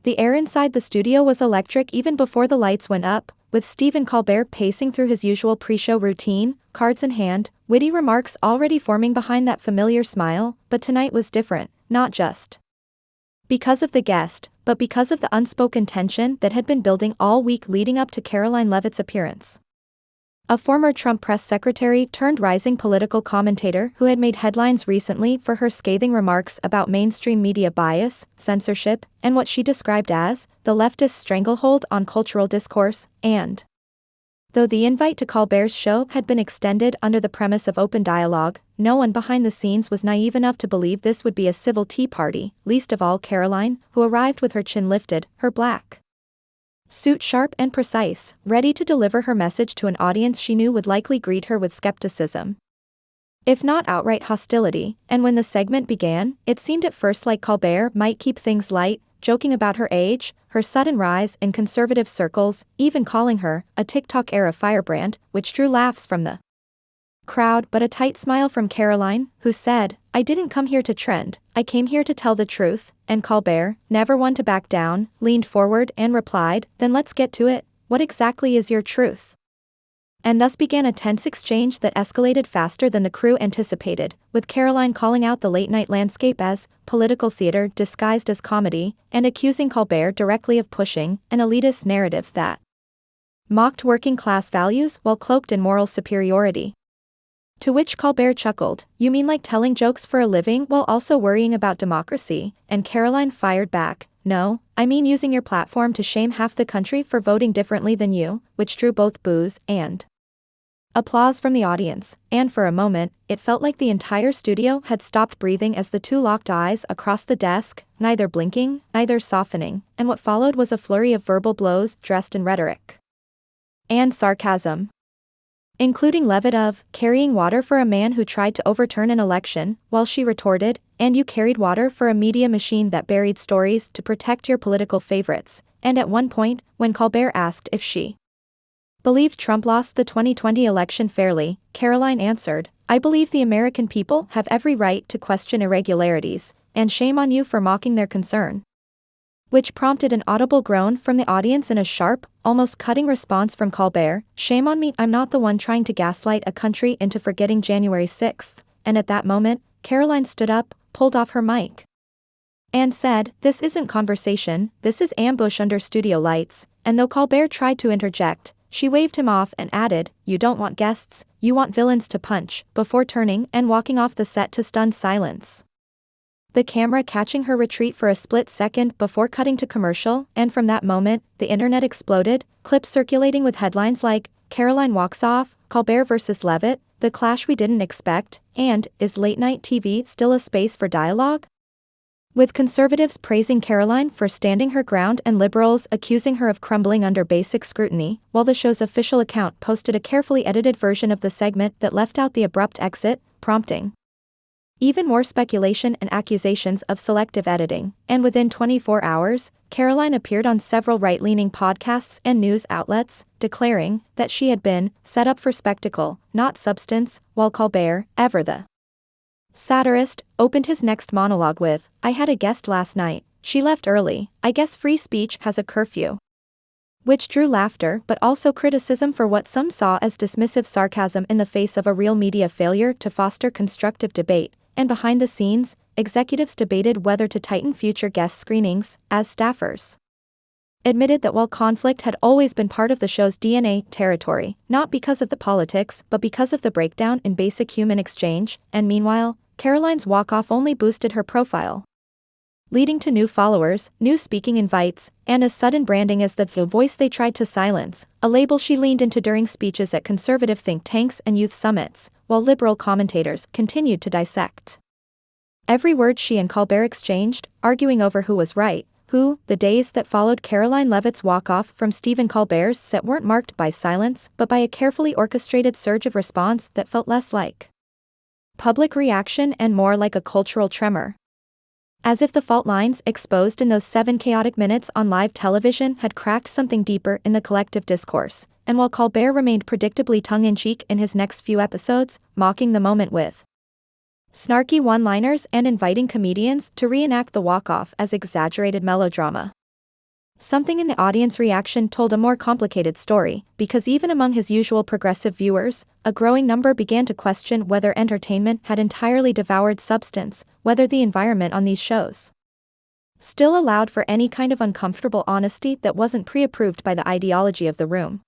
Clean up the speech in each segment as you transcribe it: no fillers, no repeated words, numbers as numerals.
The air inside the studio was electric even before the lights went up, with Stephen Colbert pacing through his usual pre-show routine, cards in hand, witty remarks already forming behind that familiar smile, but tonight was different, not just because of the guest, but because of the unspoken tension that had been building all week leading up to Karoline Leavitt's appearance. A former Trump press secretary turned rising political commentator who had made headlines recently for her scathing remarks about mainstream media bias, censorship, and what she described as the leftist stranglehold on cultural discourse, and though the invite to Colbert's show had been extended under the premise of open dialogue, no one behind the scenes was naive enough to believe this would be a civil tea party, least of all Karoline, who arrived with her chin lifted, her black suit sharp and precise, ready to deliver her message to an audience she knew would likely greet her with skepticism, if not outright hostility. And when the segment began, it seemed at first like Colbert might keep things light, joking about her age, her sudden rise in conservative circles, even calling her a TikTok-era firebrand, which drew laughs from the crowd but a tight smile from Karoline, who said, "I didn't come here to trend, I came here to tell the truth," and Colbert, never one to back down, leaned forward and replied, "Then let's get to it, what exactly is your truth?" And thus began a tense exchange that escalated faster than the crew anticipated, with Karoline calling out the late-night landscape as political theater disguised as comedy, and accusing Colbert directly of pushing an elitist narrative that mocked working-class values while cloaked in moral superiority. To which Colbert chuckled, "You mean like telling jokes for a living while also worrying about democracy?" And Karoline fired back, "No, I mean using your platform to shame half the country for voting differently than you," which drew both boos and applause from the audience, and for a moment, it felt like the entire studio had stopped breathing as the two locked eyes across the desk, neither blinking, neither softening, and what followed was a flurry of verbal blows dressed in rhetoric and sarcasm, including Leavitt of carrying water for a man who tried to overturn an election, while she retorted, "And you carried water for a media machine that buried stories to protect your political favorites." And at one point, when Colbert asked if she believed Trump lost the 2020 election fairly, Karoline answered, "I believe the American people have every right to question irregularities, and shame on you for mocking their concern," which prompted an audible groan from the audience and a sharp, almost cutting response from Colbert, "Shame on me, I'm not the one trying to gaslight a country into forgetting January 6th, and at that moment, Karoline stood up, pulled off her mic, and said, "This isn't conversation, this is ambush under studio lights," and though Colbert tried to interject, she waved him off and added, "You don't want guests, you want villains to punch," before turning and walking off the set to stunned silence, the camera catching her retreat for a split second before cutting to commercial. And from that moment, the internet exploded, clips circulating with headlines like, "Karoline walks off, Colbert versus Leavitt, the clash we didn't expect," and "Is late-night TV still a space for dialogue?" With conservatives praising Karoline for standing her ground and liberals accusing her of crumbling under basic scrutiny, while the show's official account posted a carefully edited version of the segment that left out the abrupt exit, prompting even more speculation and accusations of selective editing. And within 24 hours, Karoline appeared on several right-leaning podcasts and news outlets, declaring that she had been set up for spectacle, not substance, while Colbert, ever the satirist, opened his next monologue with, "I had a guest last night, she left early, I guess free speech has a curfew," which drew laughter but also criticism for what some saw as dismissive sarcasm in the face of a real media failure to foster constructive debate. And behind the scenes, executives debated whether to tighten future guest screenings, as staffers admitted that while conflict had always been part of the show's DNA territory, not because of the politics but because of the breakdown in basic human exchange. And meanwhile, Karoline's walk-off only boosted her profile, leading to new followers, new speaking invites, and a sudden branding as the voice they tried to silence, a label she leaned into during speeches at conservative think tanks and youth summits, while liberal commentators continued to dissect every word she and Colbert exchanged, arguing over who was right, who. The days that followed Karoline Leavitt's walk-off from Stephen Colbert's set weren't marked by silence but by a carefully orchestrated surge of response that felt less like public reaction and more like a cultural tremor. As if the fault lines exposed in those 7 chaotic minutes on live television had cracked something deeper in the collective discourse, and while Colbert remained predictably tongue-in-cheek in his next few episodes, mocking the moment with snarky one-liners and inviting comedians to reenact the walk-off as exaggerated melodrama, Something in the audience reaction told a more complicated story, because even among his usual progressive viewers, a growing number began to question whether entertainment had entirely devoured substance, whether the environment on these shows still allowed for any kind of uncomfortable honesty that wasn't pre-approved by the ideology of the room.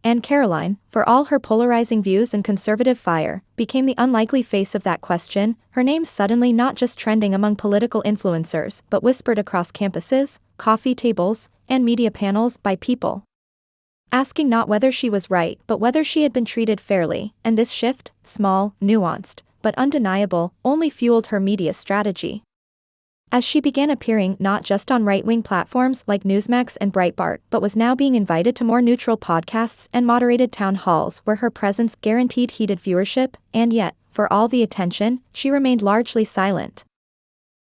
And Karoline, for all her polarizing views and conservative fire, became the unlikely face of that question, her name suddenly not just trending among political influencers but whispered across campuses, coffee tables, and media panels by people asking not whether she was right but whether she had been treated fairly, and this shift, small, nuanced, but undeniable, only fueled her media strategy. As she began appearing not just on right-wing platforms like Newsmax and Breitbart but was now being invited to more neutral podcasts and moderated town halls where her presence guaranteed heated viewership, and yet, for all the attention, she remained largely silent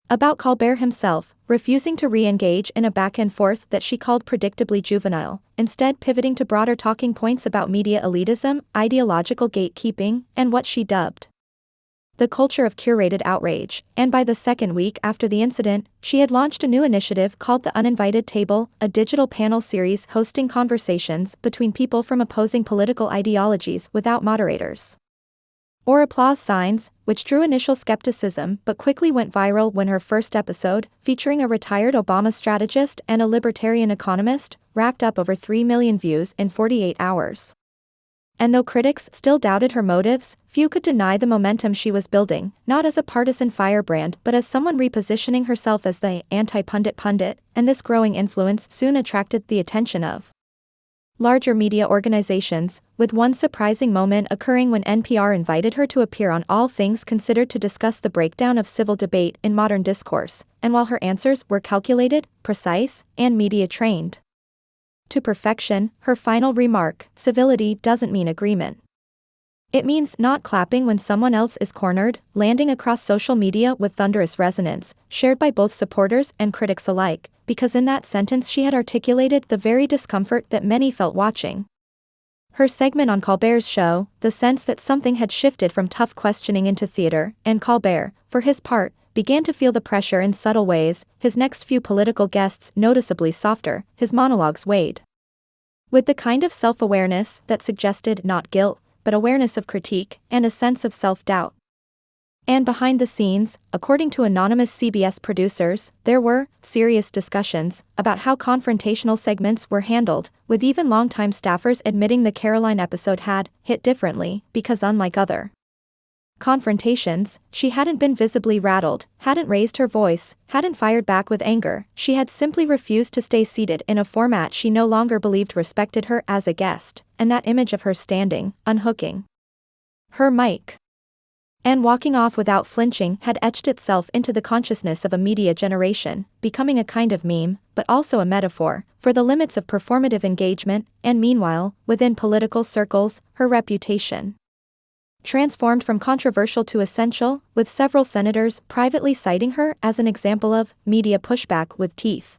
about Colbert himself, refusing to re-engage in a back-and-forth that she called predictably juvenile, instead pivoting to broader talking points about media elitism, ideological gatekeeping, and what she dubbed the culture of curated outrage, and by the second week after the incident, she had launched a new initiative called The Uninvited Table, a digital panel series hosting conversations between people from opposing political ideologies without moderators or applause signs, which drew initial skepticism but quickly went viral when her first episode, featuring a retired Obama strategist and a libertarian economist, racked up over 3 million views in 48 hours. And though critics still doubted her motives, few could deny the momentum she was building, not as a partisan firebrand but as someone repositioning herself as the anti-pundit pundit, and this growing influence soon attracted the attention of larger media organizations, with one surprising moment occurring when NPR invited her to appear on All Things Considered to discuss the breakdown of civil debate in modern discourse, and while her answers were calculated, precise, and media-trained to perfection, her final remark, civility doesn't mean agreement. It means not clapping when someone else is cornered, landing across social media with thunderous resonance, shared by both supporters and critics alike, because in that sentence she had articulated the very discomfort that many felt watching her segment on Colbert's show, the sense that something had shifted from tough questioning into theater, and Colbert, for his part, began to feel the pressure in subtle ways, his next few political guests noticeably softer, his monologues weighed with the kind of self-awareness that suggested not guilt, but awareness of critique, and a sense of self-doubt. And behind the scenes, according to anonymous CBS producers, there were serious discussions about how confrontational segments were handled, with even longtime staffers admitting the Karoline episode had hit differently, because unlike other confrontations, she hadn't been visibly rattled, hadn't raised her voice, hadn't fired back with anger, she had simply refused to stay seated in a format she no longer believed respected her as a guest, and that image of her standing, unhooking her mic and walking off without flinching had etched itself into the consciousness of a media generation, becoming a kind of meme, but also a metaphor, for the limits of performative engagement, and meanwhile, within political circles, her reputation transformed from controversial to essential, with several senators privately citing her as an example of media pushback with teeth.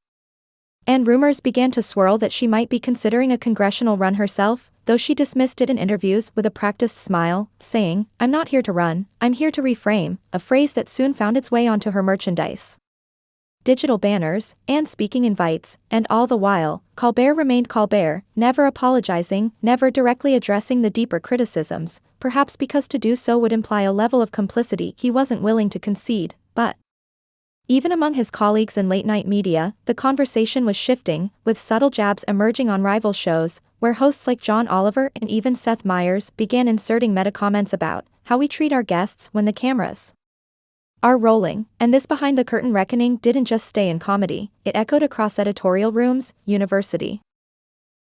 And rumors began to swirl that she might be considering a congressional run herself, though she dismissed it in interviews with a practiced smile, saying, "I'm not here to run, I'm here to reframe," a phrase that soon found its way onto her merchandise, digital banners, and speaking invites, and all the while, Colbert remained Colbert, never apologizing, never directly addressing the deeper criticisms, perhaps because to do so would imply a level of complicity he wasn't willing to concede, but even among his colleagues in late-night media, the conversation was shifting, with subtle jabs emerging on rival shows, where hosts like John Oliver and even Seth Meyers began inserting meta-comments about how we treat our guests when the cameras are rolling, and this behind-the-curtain reckoning didn't just stay in comedy, it echoed across editorial rooms, university